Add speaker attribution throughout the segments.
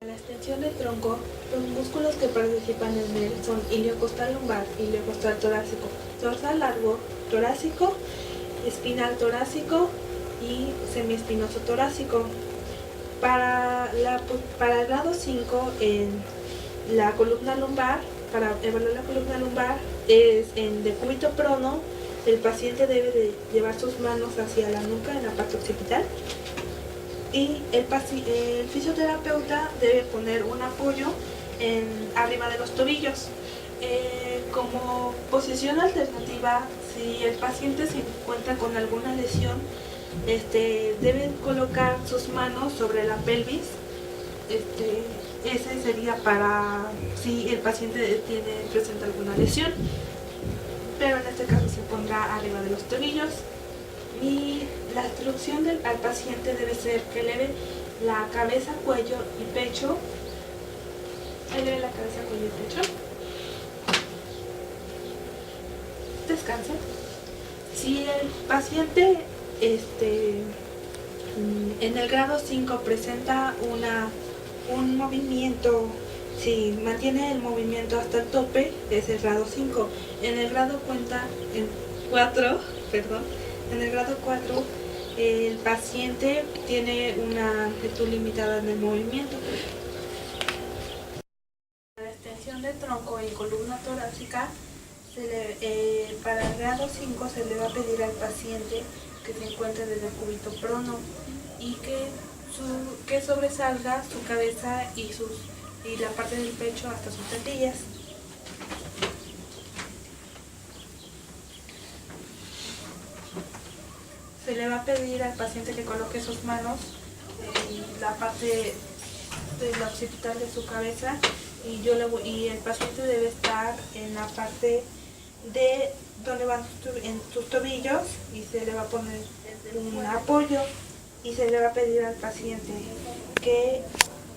Speaker 1: La extensión del tronco, los músculos que participan en él son iliocostal lumbar, iliocostal torácico, dorsal largo torácico, espinal torácico y semiespinoso torácico. Para el grado 5 en la columna lumbar, para evaluar la columna lumbar, es en decúbito prono. El paciente debe de llevar sus manos hacia la nuca en la parte occipital. Y el fisioterapeuta debe poner un apoyo arriba de los tobillos. Como posición alternativa, si el paciente se encuentra con alguna lesión, deben colocar sus manos sobre la pelvis. Ese sería para si el paciente presenta alguna lesión, pero en este caso se pondrá arriba de los tobillos. Y la instrucción al paciente debe ser que eleve la cabeza, cuello y pecho. Eleve la cabeza, cuello y pecho. Descanse. Si el paciente en el grado 5 presenta un movimiento, si mantiene el movimiento hasta el tope, es el grado 5. En el grado 4, en el grado 4, el paciente tiene una amplitud limitada en el movimiento. La extensión del tronco en columna torácica, para el grado 5 se le va a pedir al paciente que se encuentre desde el decúbito prono y que sobresalga su cabeza y la parte del pecho hasta sus tetillas. Se le va a pedir al paciente que coloque sus manos en la parte de la occipital de su cabeza y el paciente debe estar en la parte de donde van en sus tobillos y se le va a poner un apoyo y se le va a pedir al paciente que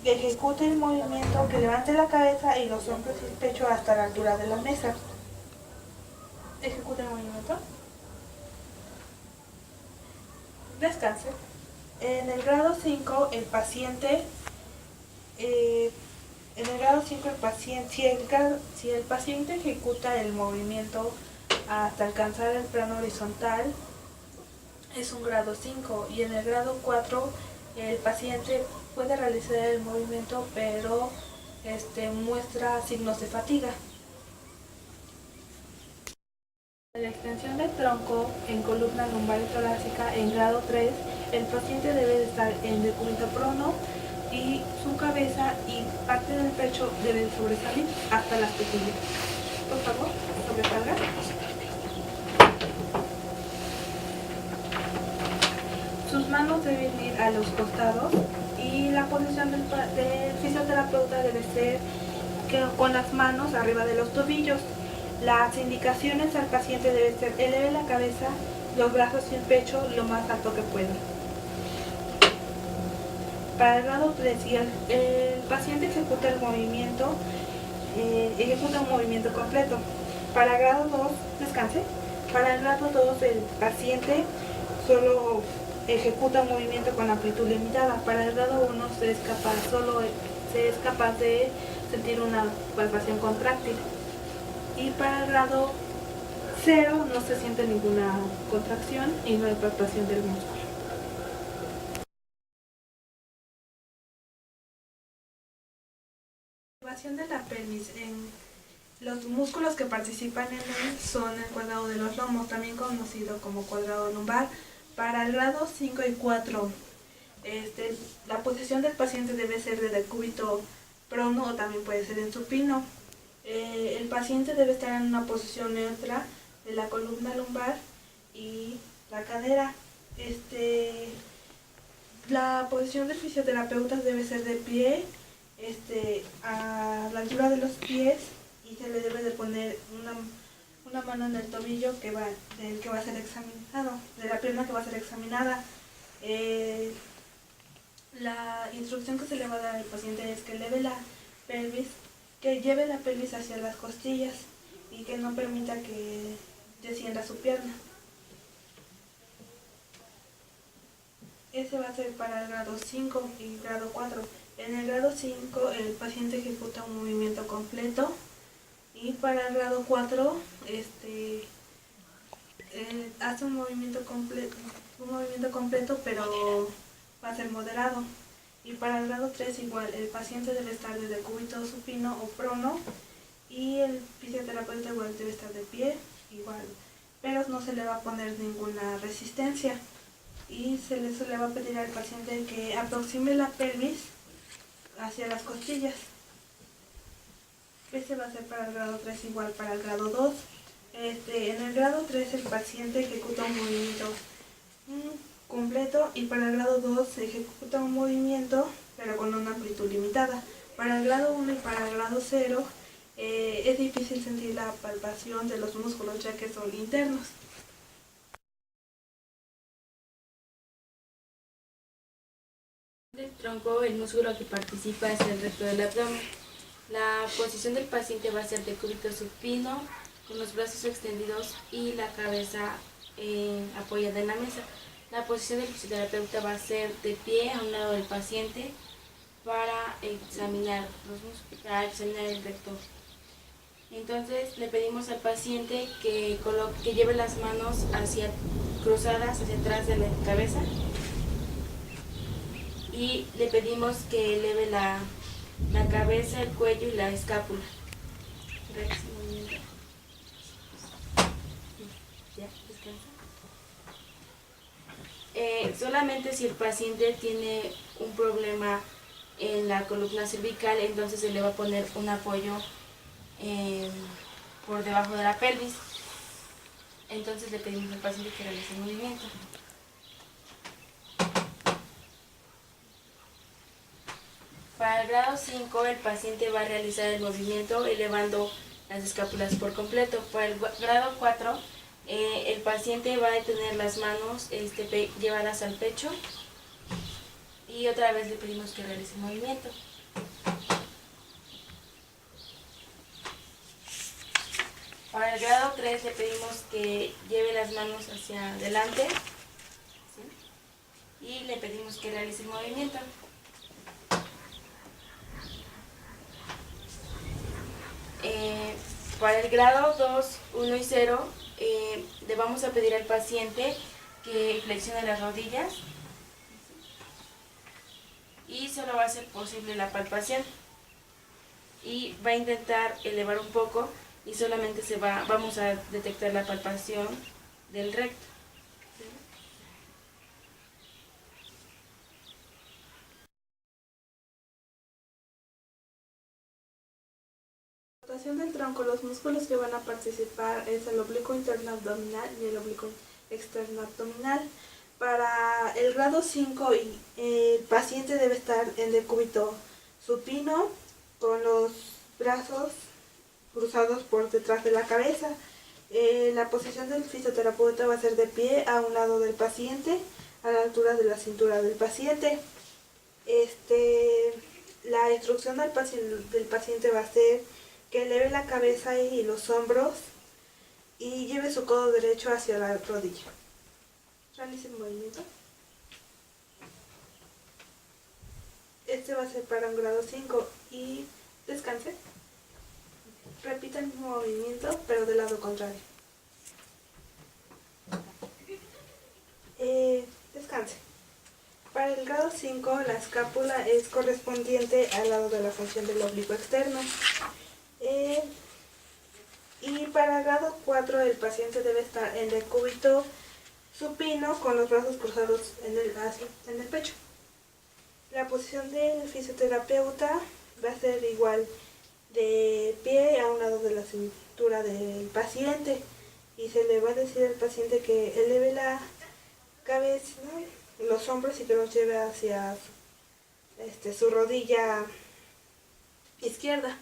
Speaker 1: ejecute el movimiento, que levante la cabeza y los hombros y el pecho hasta la altura de la mesa. Ejecute el movimiento. Descanse. En el grado 5 el paciente, si el paciente ejecuta el movimiento hasta alcanzar el plano horizontal, es un grado 5, y en el grado 4 el paciente puede realizar el movimiento pero muestra signos de fatiga. La extensión del tronco en columna lumbar y torácica en grado 3, el paciente debe de estar en decúbito prono y su cabeza y parte del pecho deben sobresalir hasta las tetillas. Por favor, sobresalga. Sus manos deben ir a los costados y la posición del fisioterapeuta debe ser con las manos arriba de los tobillos. Las indicaciones al paciente deben ser: eleve la cabeza, los brazos y el pecho lo más alto que pueda. Para el grado 3, si el paciente ejecuta el movimiento, ejecuta un movimiento completo. Para el grado 2, descanse. Para el grado 2, el paciente solo ejecuta un movimiento con amplitud limitada. Para el grado 1 se es capaz de sentir una palpación contráctil. Y para el grado 0 no se siente ninguna contracción y no hay palpación del músculo. La activación de la pelvis. Los músculos que participan en él son el cuadrado de los lomos, también conocido como cuadrado lumbar. Para el grado 5 y 4, la posición del paciente debe ser de decúbito prono o también puede ser en supino. El paciente debe estar en una posición neutra de la columna lumbar y la cadera. La posición del fisioterapeuta debe ser de pie, a la altura de los pies, y se le debe de poner una mano en el tobillo del que va a ser examinado, de la pierna que va a ser examinada. La instrucción que se le va a dar al paciente es que eleve la pelvis, que lleve la pelvis hacia las costillas y que no permita que descienda su pierna. Ese va a ser para el grado 5 y grado 4. En el grado 5 el paciente ejecuta un movimiento completo y para el grado 4 hace un movimiento completo pero va a ser moderado. Y para el grado 3 igual, el paciente debe estar de decúbito supino o prono y el fisioterapeuta igual debe estar de pie, igual, pero no se le va a poner ninguna resistencia y se le va a pedir al paciente que aproxime la pelvis hacia las costillas. Este va a ser para el grado 3 igual para el grado 2. En el grado 3 el paciente ejecuta un movimiento completo y para el grado 2 se ejecuta un movimiento pero con una amplitud limitada. Para el grado 1 y para el grado 0 es difícil sentir la palpación de los músculos ya que son internos.
Speaker 2: Del tronco, el músculo que participa es el recto del abdomen. La posición del paciente va a ser decúbito supino, con los brazos extendidos y la cabeza apoyada en la mesa. La posición del fisioterapeuta va a ser de pie a un lado del paciente para examinar el recto. Entonces le pedimos al paciente que lleve las manos cruzadas hacia atrás de la cabeza y le pedimos que eleve la cabeza, el cuello y la escápula. Ya, descansa. Solamente si el paciente tiene un problema en la columna cervical, entonces se le va a poner un apoyo por debajo de la pelvis. Entonces le pedimos al paciente que realice el movimiento. Para el grado 5 el paciente va a realizar el movimiento elevando las escápulas por completo. Para el grado 4 el paciente va a tener las manos llevadas al pecho y otra vez le pedimos que realice el movimiento. Para el grado 3 le pedimos que lleve las manos hacia adelante, ¿sí? Y le pedimos que realice el movimiento. Para el grado 2, 1 y 0 le vamos a pedir al paciente que flexione las rodillas y solo va a ser posible la palpación y va a intentar elevar un poco y solamente vamos a detectar la palpación del recto.
Speaker 1: La rotación del tronco, los músculos que van a participar es el oblicuo interno abdominal y el oblicuo externo abdominal. Para el grado 5 el paciente debe estar en decúbito supino con los brazos cruzados por detrás de la cabeza. La posición del fisioterapeuta va a ser de pie a un lado del paciente, a la altura de la cintura del paciente. La instrucción del paciente va a ser que eleve la cabeza y los hombros y lleve su codo derecho hacia la rodilla. Realice el movimiento. Este va a ser para un grado 5 y descanse. Repita el mismo movimiento pero del lado contrario. Descanse. Para el grado 5 la escápula es correspondiente al lado de la función del oblicuo externo. Y para el grado 4 el paciente debe estar en decúbito supino con los brazos cruzados en el pecho. La posición del fisioterapeuta va a ser igual de pie a un lado de la cintura del paciente y se le va a decir al paciente que eleve la cabeza, los hombros y que los lleve hacia su rodilla izquierda.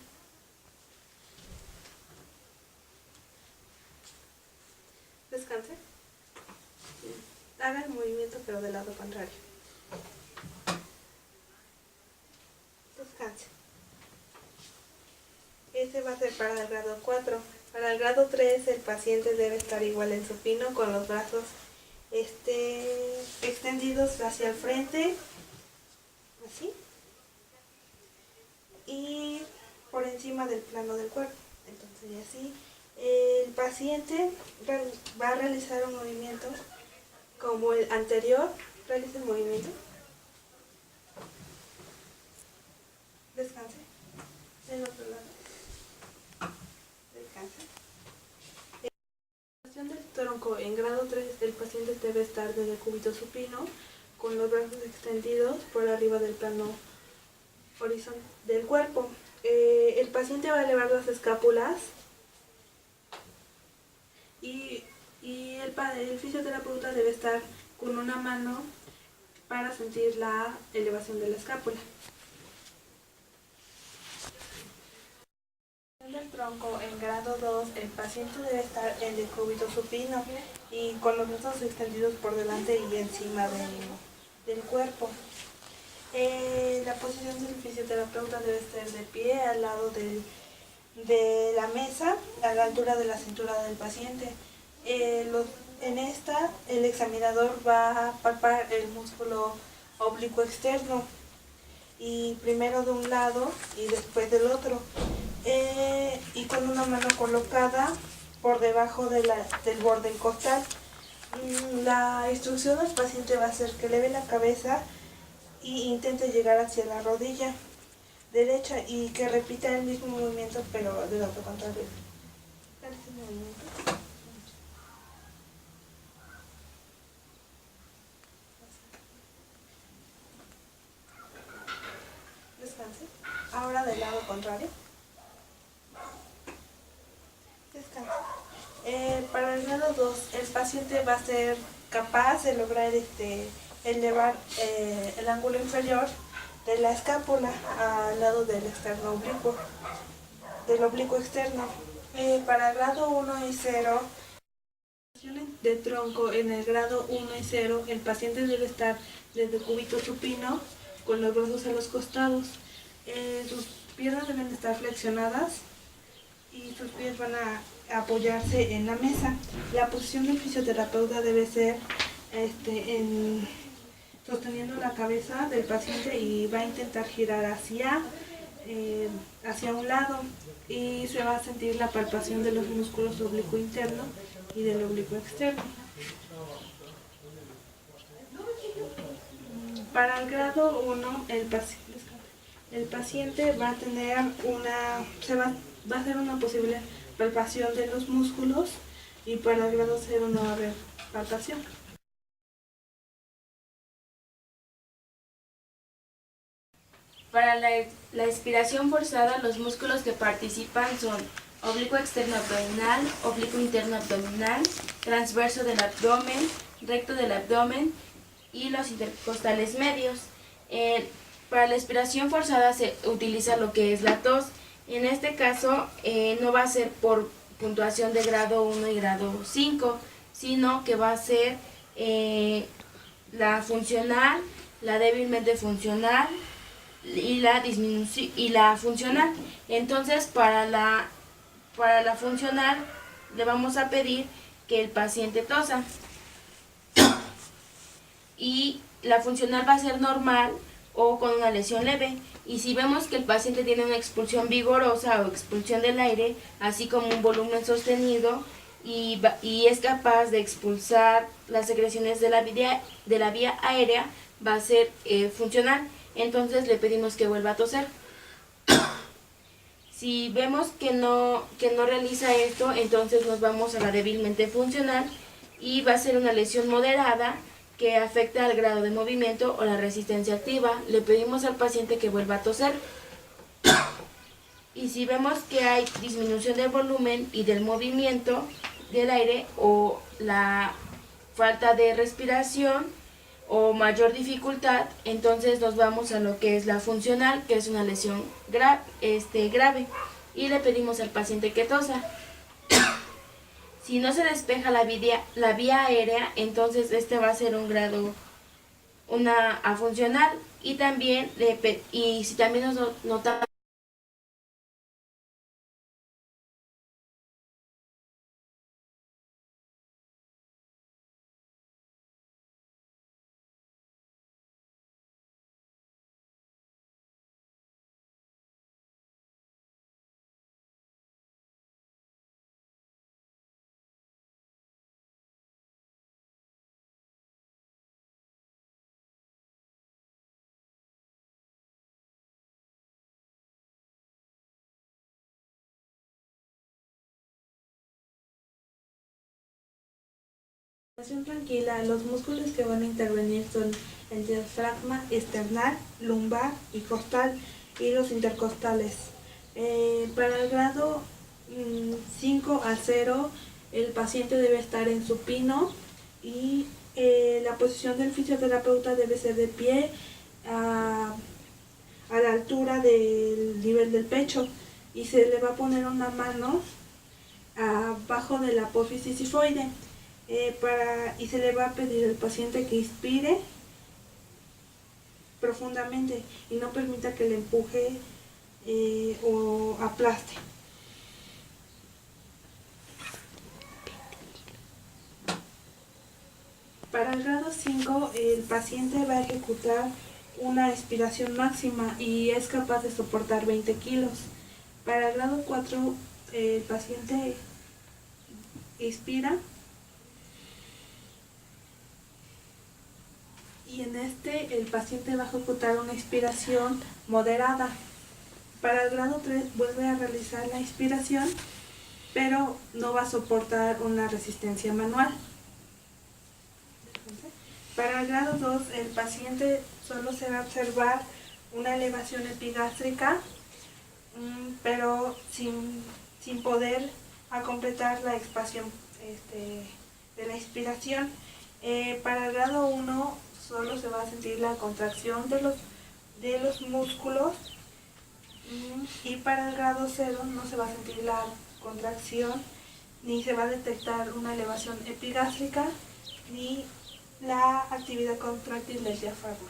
Speaker 1: Descanse. Haga el movimiento pero del lado contrario. Descanse. Este va a ser para el grado 4. Para el grado 3 el paciente debe estar igual en supino con los brazos extendidos hacia el frente, así, y por encima del plano del cuerpo. Entonces, y así, el paciente va a realizar un movimiento como el anterior. Realiza el movimiento. Descanse. Del otro lado. Descanse. En la del tronco en grado 3, el paciente debe estar de decúbito supino, con los brazos extendidos por arriba del plano horizontal del cuerpo. El paciente va a elevar las escápulas y el fisioterapeuta debe estar con una mano para sentir la elevación de la escápula. Del tronco en grado 2, el paciente debe estar en decúbito supino y con los brazos extendidos por delante y encima del cuerpo. La posición del fisioterapeuta debe estar de pie al lado de la mesa, a la altura de la cintura del paciente. En esta, el examinador va a palpar el músculo oblicuo externo, y primero de un lado y después del otro, y con una mano colocada por debajo del borde del costal. La instrucción al paciente va a ser que eleve la cabeza y intente llegar hacia la rodilla derecha y que repita el mismo movimiento pero del lado contrario. Realice el movimiento. Descanse. Ahora del lado contrario. Descanse. Para el grado 2, el paciente va a ser capaz de lograr elevar el ángulo inferior de la escápula al lado del externo oblicuo, del oblicuo externo. Para el grado 1 y 0, de tronco en el grado 1 y 0, el paciente debe estar de decúbito supino con los brazos a los costados. Sus piernas deben estar flexionadas y sus pies van a apoyarse en la mesa. La posición del fisioterapeuta debe ser sosteniendo la cabeza del paciente y va a intentar girar hacia un lado, y se va a sentir la palpación de los músculos oblicuo interno y del oblicuo externo. Para el grado 1, el paciente va a tener va a hacer una posible palpación de los músculos, y para el grado 0 no va a haber palpación.
Speaker 2: Para la expiración forzada, los músculos que participan son oblicuo externo abdominal, oblicuo interno abdominal, transverso del abdomen, recto del abdomen y los intercostales medios. Para la expiración forzada se utiliza lo que es la tos. En este caso no va a ser por puntuación de grado 1 y grado 5, sino que va a ser la funcional, la débilmente funcional y la funcional. Entonces, para la funcional le vamos a pedir que el paciente tosa, y la funcional va a ser normal o con una lesión leve. Y si vemos que el paciente tiene una expulsión vigorosa o expulsión del aire, así como un volumen sostenido, y es capaz de expulsar las secreciones de la vía aérea, va a ser funcional. Entonces le pedimos que vuelva a toser. Si vemos que no realiza esto, entonces nos vamos a la débilmente funcional, y va a ser una lesión moderada que afecta al grado de movimiento o la resistencia activa. Le pedimos al paciente que vuelva a toser. Y si vemos que hay disminución del volumen y del movimiento del aire, o la falta de respiración o mayor dificultad, entonces nos vamos a lo que es la funcional, que es una lesión grave, y le pedimos al paciente que tosa. Si no se despeja la vía aérea, entonces va a ser un grado afuncional, y también si también nos notamos
Speaker 1: Tranquila, los músculos que van a intervenir son el diafragma esternal, lumbar y costal y los intercostales. Para el grado 5 a 0, el paciente debe estar en supino y la posición del fisioterapeuta debe ser de pie a la altura del nivel del pecho y se le va a poner una mano abajo de la apófisis sifoide. Y se le va a pedir al paciente que inspire profundamente y no permita que le empuje o aplaste. Para el grado 5, el paciente va a ejecutar una expiración máxima y es capaz de soportar 20 kilos. Para el grado 4, el paciente inspira y en el paciente va a ejecutar una expiración moderada. Para el grado 3 vuelve a realizar la inspiración, pero no va a soportar una resistencia manual. Para el grado 2, el paciente solo se va a observar una elevación epigástrica, pero sin poder completar la expansión de la inspiración. Para el grado 1 solo se va a sentir la contracción de los músculos y para el grado 0 no se va a sentir la contracción, ni se va a detectar una elevación epigástrica, ni la actividad contráctil del diafragma.